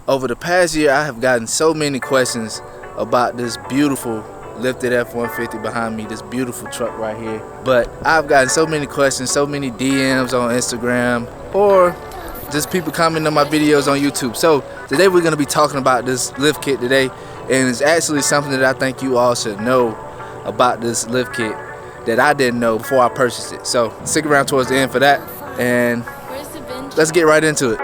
Over the past year, I have gotten so many questions about this beautiful lifted F-150 behind me, this beautiful truck right here. But I've gotten so many questions, so many DMs on Instagram, or just people commenting on my videos on YouTube. So today we're gonna be talking about this lift kit today, and it's actually something that I think you all should know about this lift kit that I didn't know before I purchased it. So stick around towards the end for that, and let's get right into it.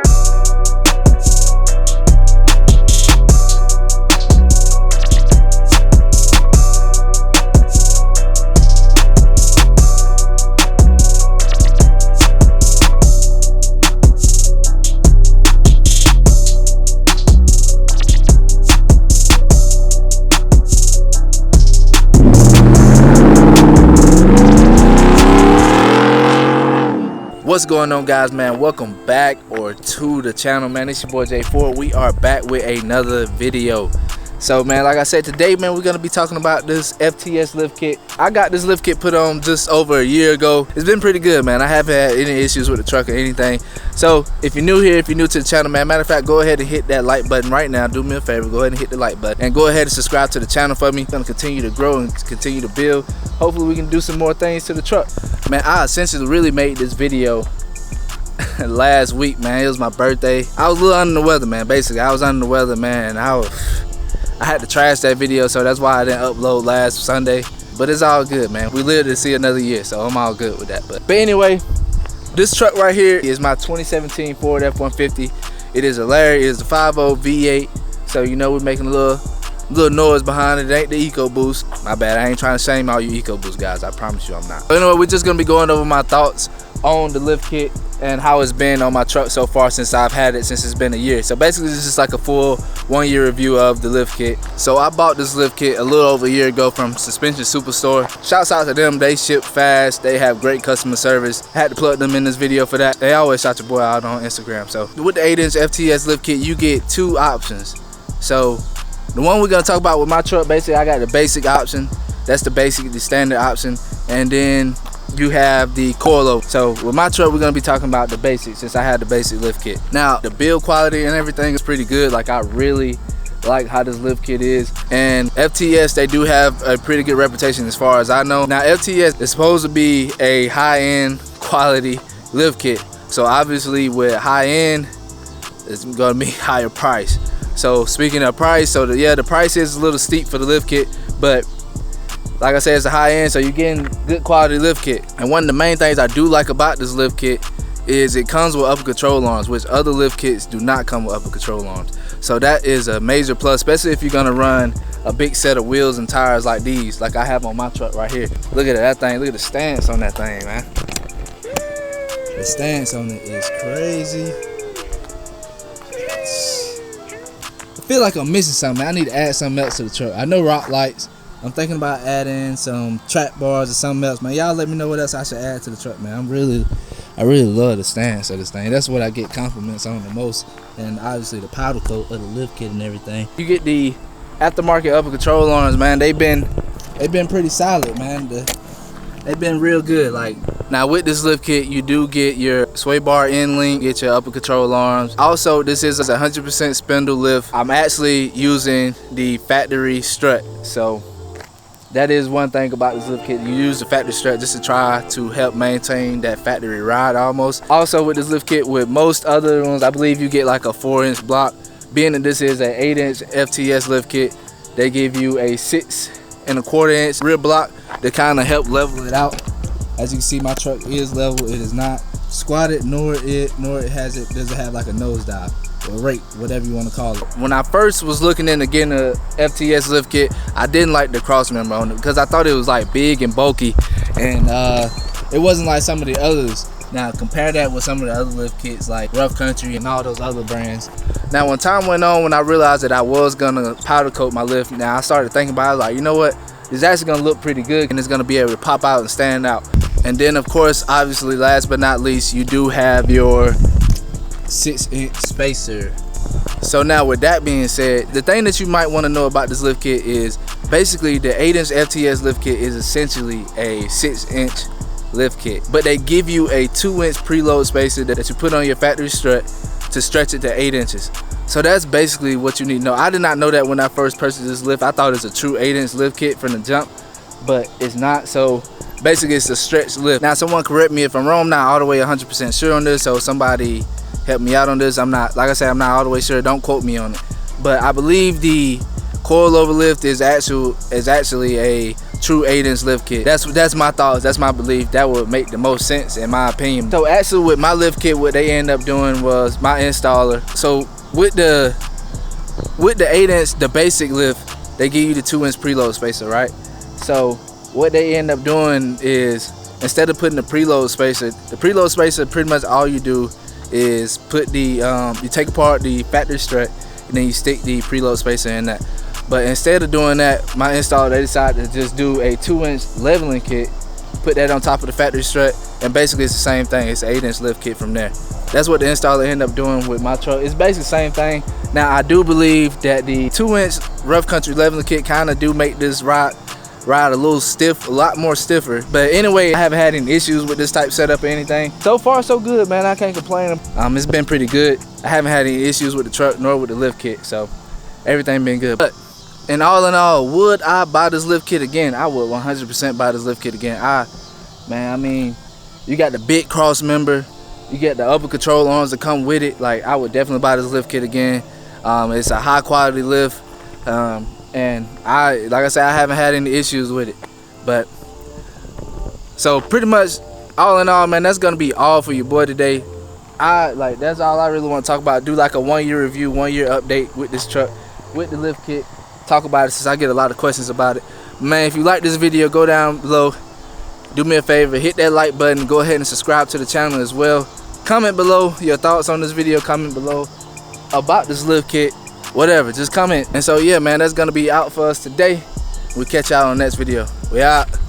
What's going on, guys, man? Welcome back to the channel, man. It's your boy J4. We are back with another video. So, man, like I said, today, man, we're gonna be talking about this FTS lift kit. I got this lift kit put on just over a year ago. It's been pretty good, man. I haven't had any issues with the truck or anything. So if you're new here, if you're new to the channel, man, matter of fact, go ahead and hit that like button right now. Do me a favor, go ahead and hit the like button, and go ahead and subscribe to the channel for me. I'm gonna continue to grow and continue to build. Hopefully we can do some more things to the truck. Man, I essentially really made this video last week, man. It was my birthday. I was a little under the weather, man. Basically, I was under the weather, man. I had to trash that video, so that's why I didn't upload last Sunday. But it's all good, man. We live to see another year, so I'm all good with that. But anyway, this truck right here is my 2017 Ford F-150. It is a Larry. It is a 5.0 V8. So you know we're making a little noise behind it. It ain't the EcoBoost. My bad. I ain't trying to shame all you EcoBoost guys. I promise you I'm not. But anyway, we're just gonna be going over my thoughts on the lift kit and how it's been on my truck so far since I've had it, since it's been a year. So basically this is like a full 1 year review of the lift kit. So I bought this lift kit a little over a year ago from Suspension Superstore. Shouts out to them. They ship fast. They have great customer service. I had to plug them in this video for that. They always shout your boy out on Instagram. So with the 8-inch FTS lift kit, you get two options. So the one we're gonna talk about with my truck, basically I got the basic option. That's the standard option. And then you have the coilover. So with my truck, we're gonna be talking about the basics, since I had the basic lift kit. Now the build quality and everything is pretty good. Like, I really like how this lift kit is. And FTS, they do have a pretty good reputation as far as I know. Now FTS is supposed to be a high-end quality lift kit. So obviously with high-end, it's gonna be higher price. So speaking of price, so the price is a little steep for the lift kit, but like I said, it's a high end, so you're getting good quality lift kit. And one of the main things I do like about this lift kit is it comes with upper control arms, which other lift kits do not come with upper control arms. So that is a major plus, especially if you're gonna run a big set of wheels and tires like these, like I have on my truck right here. Look at that thing, look at the stance on that thing, man. The stance on it is crazy. I feel like I'm missing something. I need to add something else to the truck. I know rock lights. I'm thinking about adding some track bars or something else, man. Y'all let me know what else I should add to the truck, man. I really love the stance of this thing. That's what I get compliments on the most. And obviously the powder coat of the lift kit and everything. You get the aftermarket upper control arms, man. They've been pretty solid, man. They've been real good. Like, now with this lift kit, you do get your sway bar end link, get your upper control arms. Also, this is a 100% spindle lift. I'm actually using the factory strut, so that is one thing about this lift kit. You use the factory strut just to try to help maintain that factory ride almost. Also with this lift kit, with most other ones, I believe you get like a 4-inch block. Being that this is an 8-inch FTS lift kit, they give you a 6 1/4 inch rear block to kind of help level it out. As you can see, my truck is level. It is not squatted, nor does it have like a nosedive or rake, whatever you want to call it. When I first was looking into getting a FTS lift kit, I didn't like the cross member on it because I thought it was like big and bulky, and it wasn't like some of the others. Now compare that with some of the other lift kits like Rough Country and all those other brands. Now when time went on, when I realized that I was gonna powder coat my lift, now I started thinking about it, like, you know what, it's actually gonna look pretty good and it's gonna be able to pop out and stand out. And then of course, obviously last but not least, you do have your 6-inch spacer. So now with that being said, the thing that you might want to know about this lift kit is basically the 8-inch FTS lift kit is essentially a 6-inch lift kit, but they give you a 2-inch preload spacer that you put on your factory strut to stretch it to 8 inches. So that's basically what you need to know. I did not know that when I first purchased this lift. I thought it was a true 8-inch lift kit from the jump, but it's not. So basically it's a stretch lift. Now someone correct me if I'm wrong. I'm not all the way 100% sure on this, so somebody help me out on this. I'm not, like I said, I'm not all the way sure. Don't quote me on it, but I believe the coilover lift is actually a true 8-inch lift kit. That's my thoughts, that's my belief. That would make the most sense in my opinion. So actually with my lift kit, what they end up doing was my installer. So with the 8-inch, the basic lift, they give you the 2-inch preload spacer, right? So what they end up doing is, instead of putting the preload spacer pretty much all you do is put the you take apart the factory strut and then you stick the preload spacer in that. But instead of doing that, my installer, they decided to just do a 2-inch leveling kit, put that on top of the factory strut, and basically it's the same thing. It's an 8-inch lift kit from there. That's what the installer ended up doing with my truck. It's basically the same thing. Now I do believe that the 2-inch rough country leveling kit kind of do make this ride a little stiff, a lot more stiffer. But anyway, I haven't had any issues with this type setup or anything. So far so good, man. I can't complain. It's been pretty good. I haven't had any issues with the truck nor with the lift kit, so everything been good. But and all in all, would I buy this lift kit again? I would 100% buy this lift kit again. Man, I mean, you got the big cross member, you get the upper control arms that come with it. Like, I would definitely buy this lift kit again. It's a high quality lift, and like I said, I haven't had any issues with it. But so pretty much all in all, man, that's gonna be all for your boy today. That's all I really want to talk about. Do like a 1-year review, 1-year update with this truck, with the lift kit. Talk about it since I get a lot of questions about it. Man, if you like this video, go down below, do me a favor, hit that like button, go ahead and subscribe to the channel as well. Comment below your thoughts on this video, comment below about this lift kit, whatever, just comment. And so yeah, man, that's gonna be out for us today. We'll catch y'all on the next video. We out.